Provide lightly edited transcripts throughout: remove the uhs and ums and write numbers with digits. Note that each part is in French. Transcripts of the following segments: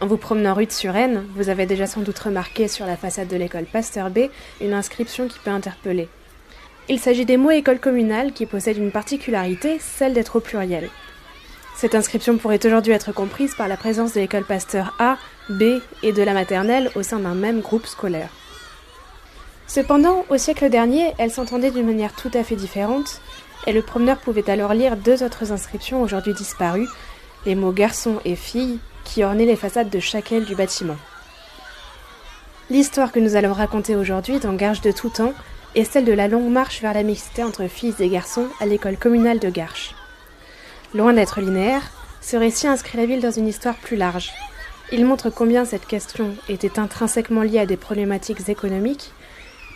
En vous promenant rue de Suresnes, vous avez déjà sans doute remarqué sur la façade de l'école Pasteur B une inscription qui peut interpeller. Il s'agit des mots école communale qui possèdent une particularité, celle d'être au pluriel. Cette inscription pourrait aujourd'hui être comprise par la présence de l'école Pasteur A, B et de la maternelle au sein d'un même groupe scolaire. Cependant, au siècle dernier, elles s'entendaient d'une manière tout à fait différente, et le promeneur pouvait alors lire deux autres inscriptions aujourd'hui disparues, les mots garçon et fille, qui ornaient les façades de chaque aile du bâtiment. L'histoire que nous allons raconter aujourd'hui dans Garches de tout temps est celle de la longue marche vers la mixité entre filles et garçons à l'école communale de Garches. Loin d'être linéaire, ce récit inscrit la ville dans une histoire plus large. Il montre combien cette question était intrinsèquement liée à des problématiques économiques,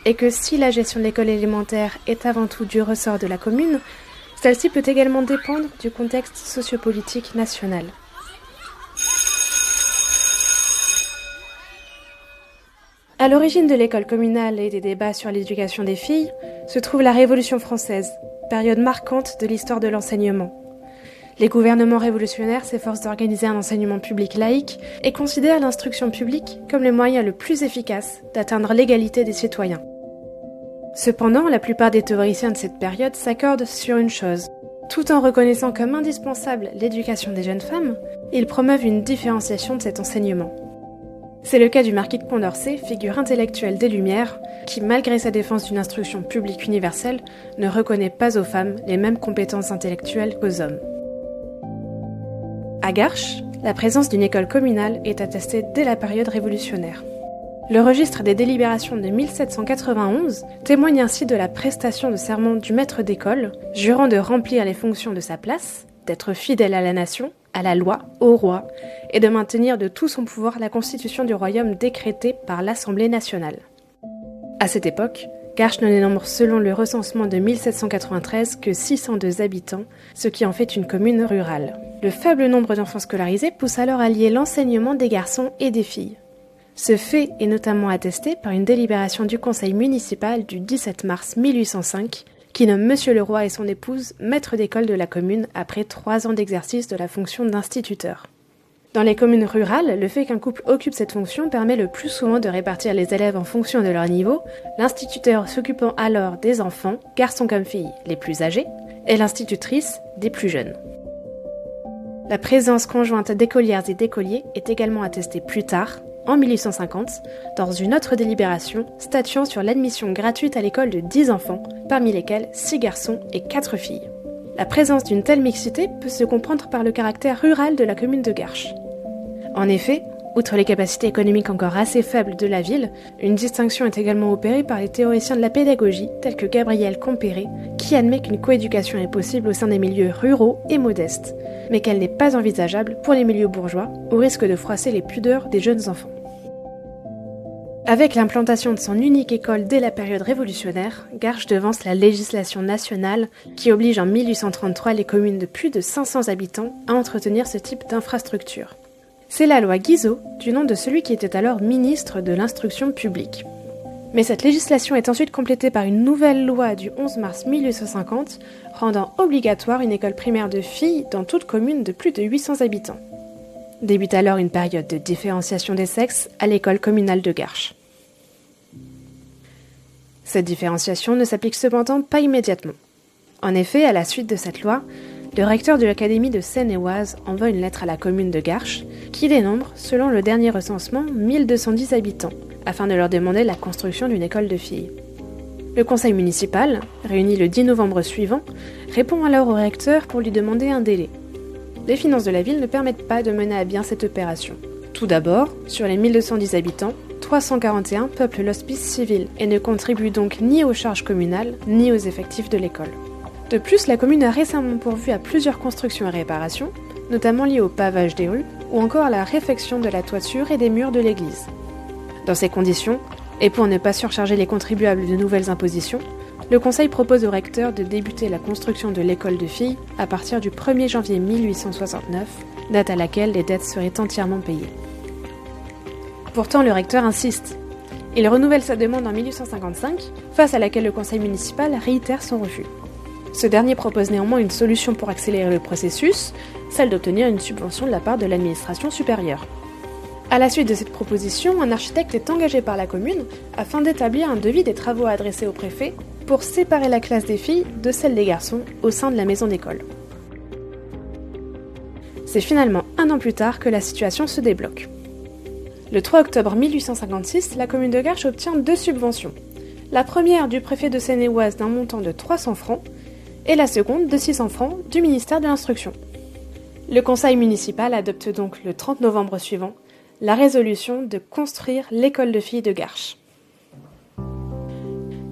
et que si la gestion de l'école élémentaire est avant tout du ressort de la commune, celle-ci peut également dépendre du contexte sociopolitique national. À l'origine de l'école communale et des débats sur l'éducation des filles se trouve la Révolution française, période marquante de l'histoire de l'enseignement. Les gouvernements révolutionnaires s'efforcent d'organiser un enseignement public laïque et considèrent l'instruction publique comme le moyen le plus efficace d'atteindre l'égalité des citoyens. Cependant, la plupart des théoriciens de cette période s'accordent sur une chose. Tout en reconnaissant comme indispensable l'éducation des jeunes femmes, ils promeuvent une différenciation de cet enseignement. C'est le cas du marquis de Condorcet, figure intellectuelle des Lumières, qui, malgré sa défense d'une instruction publique universelle, ne reconnaît pas aux femmes les mêmes compétences intellectuelles qu'aux hommes. À Garches, la présence d'une école communale est attestée dès la période révolutionnaire. Le registre des délibérations de 1791 témoigne ainsi de la prestation de serment du maître d'école, jurant de remplir les fonctions de sa place, d'être fidèle à la nation, à la loi, au roi, et de maintenir de tout son pouvoir la constitution du royaume décrétée par l'Assemblée nationale. À cette époque, Garches ne dénombre selon le recensement de 1793 que 602 habitants, ce qui en fait une commune rurale. Le faible nombre d'enfants scolarisés pousse alors à lier l'enseignement des garçons et des filles. Ce fait est notamment attesté par une délibération du conseil municipal du 17 mars 1805 qui nomme Monsieur le Roi et son épouse maître d'école de la commune après 3 ans d'exercice de la fonction d'instituteur. Dans les communes rurales, le fait qu'un couple occupe cette fonction permet le plus souvent de répartir les élèves en fonction de leur niveau, l'instituteur s'occupant alors des enfants, garçons comme filles, les plus âgés, et l'institutrice des plus jeunes. La présence conjointe d'écolières et d'écoliers est également attestée plus tard, en 1850, dans une autre délibération statuant sur l'admission gratuite à l'école de 10 enfants, parmi lesquels 6 garçons et 4 filles. La présence d'une telle mixité peut se comprendre par le caractère rural de la commune de Garches. En effet, outre les capacités économiques encore assez faibles de la ville, une distinction est également opérée par les théoriciens de la pédagogie tels que Gabriel Compéré, qui admet qu'une coéducation est possible au sein des milieux ruraux et modestes, mais qu'elle n'est pas envisageable pour les milieux bourgeois, au risque de froisser les pudeurs des jeunes enfants. Avec l'implantation de son unique école dès la période révolutionnaire, Garches devance la législation nationale qui oblige en 1833 les communes de plus de 500 habitants à entretenir ce type d'infrastructure. C'est la loi Guizot, du nom de celui qui était alors ministre de l'Instruction publique. Mais cette législation est ensuite complétée par une nouvelle loi du 11 mars 1850, rendant obligatoire une école primaire de filles dans toute commune de plus de 800 habitants. Débute alors une période de différenciation des sexes à l'école communale de Garches. Cette différenciation ne s'applique cependant pas immédiatement. En effet, à la suite de cette loi, le recteur de l'Académie de Seine-et-Oise envoie une lettre à la commune de Garches, qui dénombre, selon le dernier recensement, 1210 habitants, afin de leur demander la construction d'une école de filles. Le conseil municipal, réuni le 10 novembre suivant, répond alors au recteur pour lui demander un délai. Les finances de la ville ne permettent pas de mener à bien cette opération. Tout d'abord, sur les 1210 habitants, 341 peuplent l'hospice civil et ne contribuent donc ni aux charges communales ni aux effectifs de l'école. De plus, la commune a récemment pourvu à plusieurs constructions et réparations, notamment liées au pavage des rues ou encore à la réfection de la toiture et des murs de l'église. Dans ces conditions, et pour ne pas surcharger les contribuables de nouvelles impositions, le conseil propose au recteur de débuter la construction de l'école de filles à partir du 1er janvier 1869, date à laquelle les dettes seraient entièrement payées. Pourtant, le recteur insiste. Il renouvelle sa demande en 1855, face à laquelle le conseil municipal réitère son refus. Ce dernier propose néanmoins une solution pour accélérer le processus, celle d'obtenir une subvention de la part de l'administration supérieure. À la suite de cette proposition, un architecte est engagé par la commune afin d'établir un devis des travaux à adresser au préfet pour séparer la classe des filles de celle des garçons au sein de la maison d'école. C'est finalement 1 an plus tard que la situation se débloque. Le 3 octobre 1856, la commune de Garches obtient 2 subventions. La première du préfet de Seine-et-Oise d'un montant de 300 francs et la seconde de 600 francs du ministère de l'Instruction. Le conseil municipal adopte donc le 30 novembre suivant la résolution de construire l'école de filles de Garches.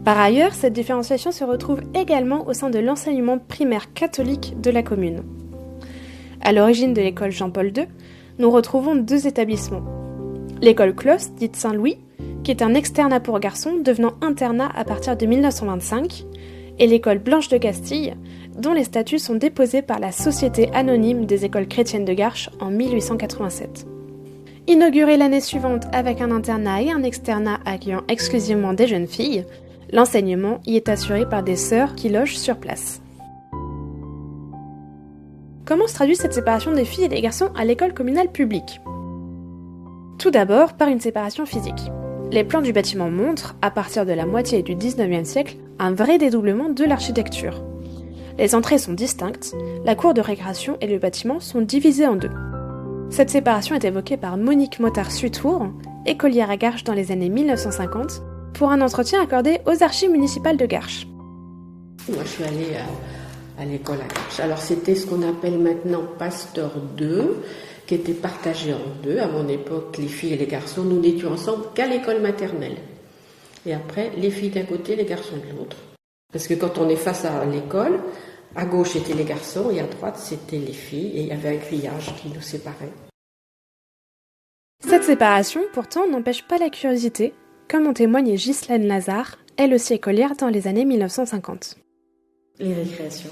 Par ailleurs, cette différenciation se retrouve également au sein de l'enseignement primaire catholique de la commune. À l'origine de l'école Jean-Paul II, nous retrouvons 2 établissements. L'école Clos, dite Saint-Louis, qui est un externat pour garçons devenant internat à partir de 1925, et l'école Blanche de Castille, dont les statuts sont déposés par la Société anonyme des écoles chrétiennes de Garches en 1887. Inaugurée l'année suivante avec un internat et un externat accueillant exclusivement des jeunes filles, l'enseignement y est assuré par des sœurs qui logent sur place. Comment se traduit cette séparation des filles et des garçons à l'école communale publique ? Tout d'abord par une séparation physique. Les plans du bâtiment montrent, à partir de la moitié du XIXe siècle, un vrai dédoublement de l'architecture. Les entrées sont distinctes, la cour de récréation et le bâtiment sont divisés en 2. Cette séparation est évoquée par Monique Mottard-Sutour, écolière à Garches dans les années 1950, pour un entretien accordé aux archives municipales de Garches. Moi, je suis allée à l'école à Garches. Alors, c'était ce qu'on appelle maintenant Pasteur 2, qui était partagé en 2. À mon époque, les filles et les garçons, nous n'étions ensemble qu'à l'école maternelle. Et après, les filles d'un côté, les garçons de l'autre. Parce que quand on est face à l'école, à gauche c'était les garçons et à droite c'était les filles, et il y avait un grillage qui nous séparait. Cette séparation, pourtant, n'empêche pas la curiosité, comme en témoigne Ghislaine Lazare, elle aussi écolière dans les années 1950. Les récréations.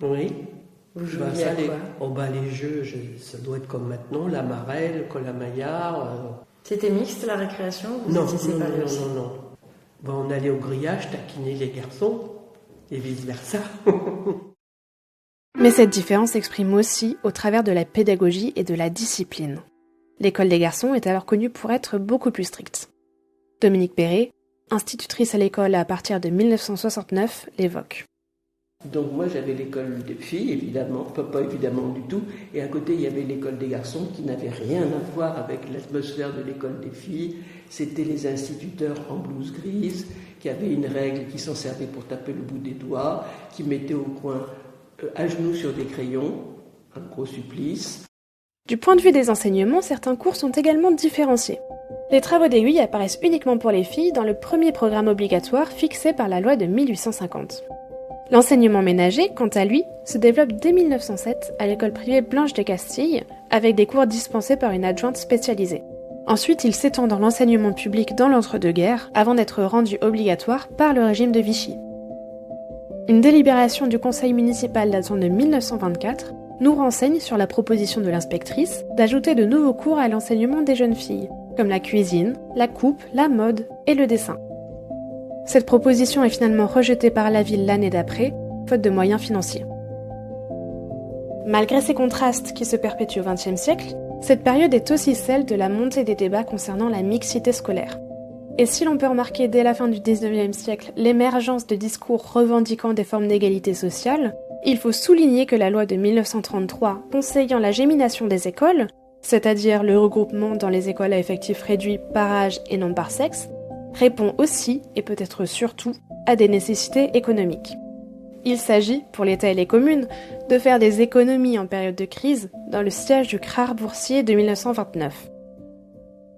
Oui. Vous jouiez à quoi ? Les jeux, ça doit être comme maintenant, la marelle, le colamaillard. C'était mixte la récréation ? Non. On allait au grillage taquiner les garçons et vice-versa. Mais cette différence s'exprime aussi au travers de la pédagogie et de la discipline. L'école des garçons est alors connue pour être beaucoup plus stricte. Dominique Perret, institutrice à l'école à partir de 1969, l'évoque. Donc moi j'avais l'école des filles, évidemment, pas évidemment du tout, et à côté il y avait l'école des garçons qui n'avait rien à voir avec l'atmosphère de l'école des filles. C'était les instituteurs en blouse grise, qui avaient une règle, qui s'en servaient pour taper le bout des doigts, qui mettaient au coin à genoux sur des crayons, un gros supplice. Du point de vue des enseignements, certains cours sont également différenciés. Les travaux d'aiguille apparaissent uniquement pour les filles dans le premier programme obligatoire fixé par la loi de 1850. L'enseignement ménager, quant à lui, se développe dès 1907 à l'école privée Blanche de Castille, avec des cours dispensés par une adjointe spécialisée. Ensuite, il s'étend dans l'enseignement public dans l'entre-deux-guerres, avant d'être rendu obligatoire par le régime de Vichy. Une délibération du conseil municipal datant de 1924 nous renseigne sur la proposition de l'inspectrice d'ajouter de nouveaux cours à l'enseignement des jeunes filles, comme la cuisine, la coupe, la mode et le dessin. Cette proposition est finalement rejetée par la ville l'année d'après, faute de moyens financiers. Malgré ces contrastes qui se perpétuent au XXe siècle, cette période est aussi celle de la montée des débats concernant la mixité scolaire. Et si l'on peut remarquer dès la fin du XIXe siècle l'émergence de discours revendiquant des formes d'égalité sociale, il faut souligner que la loi de 1933 conseillant la gémination des écoles, c'est-à-dire le regroupement dans les écoles à effectifs réduits par âge et non par sexe, répond aussi, et peut-être surtout, à des nécessités économiques. Il s'agit, pour l'État et les communes, de faire des économies en période de crise dans le siège du CRAR boursier de 1929.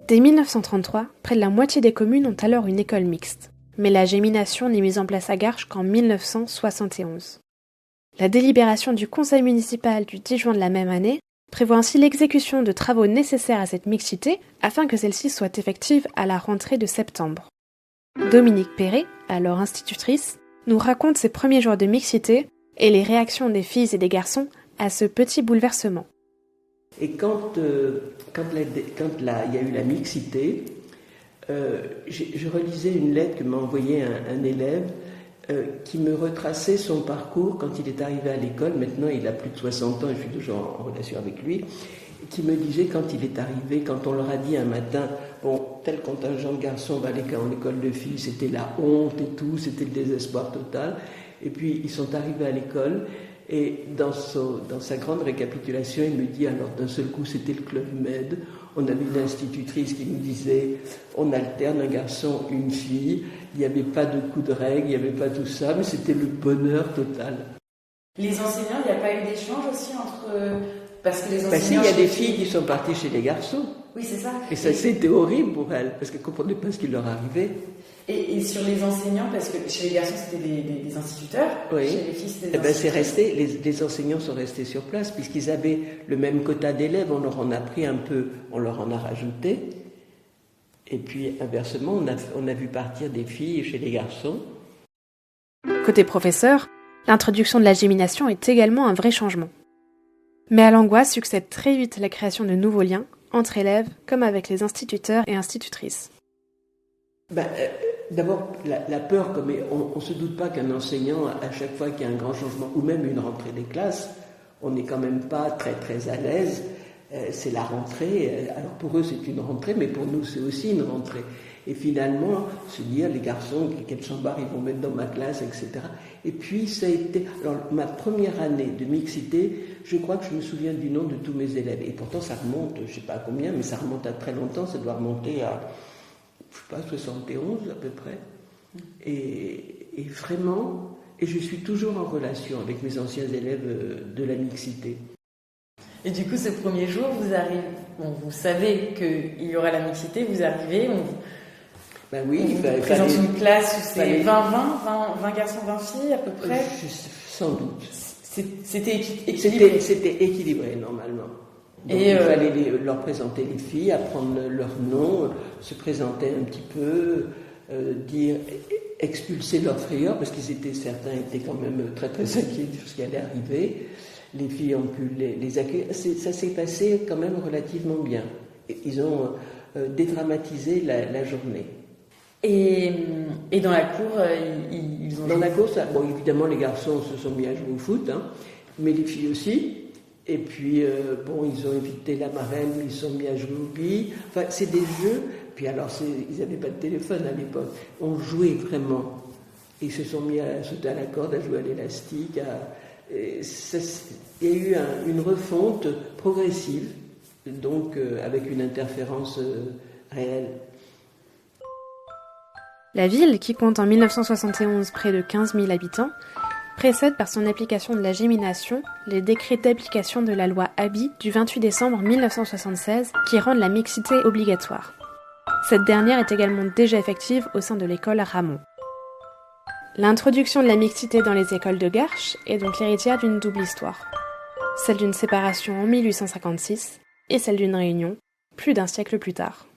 Dès 1933, près de la moitié des communes ont alors une école mixte, mais la gémination n'est mise en place à Garches qu'en 1971. La délibération du conseil municipal du 10 juin de la même année prévoit ainsi l'exécution de travaux nécessaires à cette mixité afin que celle-ci soit effective à la rentrée de septembre. Dominique Perret, alors institutrice, nous raconte ses premiers jours de mixité et les réactions des filles et des garçons à ce petit bouleversement. Et quand il y a eu la mixité, je relisais une lettre que m'a envoyée un élève qui me retraçait son parcours quand il est arrivé à l'école. Maintenant, il a plus de 60 ans et je suis toujours en relation avec lui. qui me disait quand il est arrivé, quand on leur a dit un matin, bon, tel contingent de garçons va aller en école de filles, c'était la honte et tout, c'était le désespoir total. Et puis ils sont arrivés à l'école et dans sa grande récapitulation, il me dit alors d'un seul coup c'était le club med, on avait une institutrice qui nous disait on alterne un garçon, une fille, il n'y avait pas de coup de règle, il n'y avait pas tout ça, mais c'était le bonheur total. Les enseignants, il n'y a pas eu d'échange aussi entre... Parce que les enseignants... il y a des filles qui sont parties chez les garçons. Oui, c'est ça. Et ça, c'était horrible pour elles, parce qu'elles ne comprenaient pas ce qui leur arrivait. Et sur les enseignants, parce que chez les garçons, c'était des instituteurs, oui. Chez les filles, c'était des c'est resté, les enseignants sont restés sur place, puisqu'ils avaient le même quota d'élèves, on leur en a pris un peu, on leur en a rajouté. Et puis, inversement, on a vu partir des filles chez les garçons. Côté professeur, l'introduction de la gémination est également un vrai changement. Mais à l'angoisse succède très vite la création de nouveaux liens, entre élèves comme avec les instituteurs et institutrices. D'abord, la peur, comme on ne se doute pas qu'un enseignant, à chaque fois qu'il y a un grand changement, ou même une rentrée des classes, on n'est quand même pas très très à l'aise. C'est la rentrée, alors pour eux c'est une rentrée, mais pour nous c'est aussi une rentrée. Et finalement, se dire, les garçons, quel chambard ils vont mettre dans ma classe, etc. Et puis ça a été... Alors ma première année de mixité, je crois que je me souviens du nom de tous mes élèves. Et pourtant ça remonte, je ne sais pas à combien, mais ça remonte à très longtemps, ça doit remonter à, je ne sais pas, 71 à peu près. Et vraiment, et je suis toujours en relation avec mes anciens élèves de la mixité. Et du coup, ce premier jour, vous arrivez, vous savez qu'il y aura la mixité, vous arrivez, on vous présente une classe où c'est 20 garçons, 20 filles à peu près. Sans doute. C'était équilibré. C'était équilibré normalement. Donc, il fallait leur présenter les filles, apprendre leur nom, se présenter un petit peu, expulser leur frayeur, parce certains étaient quand même très très inquiets de ce qui allait arriver. Les filles ont pu les accueillir. Ça s'est passé quand même relativement bien. Ils ont dédramatisé la journée. Et dans la cour, ils ont... Dans la cour, évidemment, les garçons se sont mis à jouer au foot, mais les filles aussi. Et puis, ils ont évité la marraine, ils se sont mis à jouer aux billes. Enfin, c'est des jeux. Puis alors, ils n'avaient pas de téléphone à l'époque. On jouait vraiment. Ils se sont mis à sauter à la corde, à jouer à l'élastique, il y a eu une refonte progressive, donc avec une interférence réelle. La ville, qui compte en 1971 près de 15 000 habitants, précède par son application de la gémination les décrets d'application de la loi Haby du 28 décembre 1976 qui rendent la mixité obligatoire. Cette dernière est également déjà effective au sein de l'école Ramon. L'introduction de la mixité dans les écoles de Garches est donc l'héritière d'une double histoire. Celle d'une séparation en 1856 et celle d'une réunion plus d'un siècle plus tard.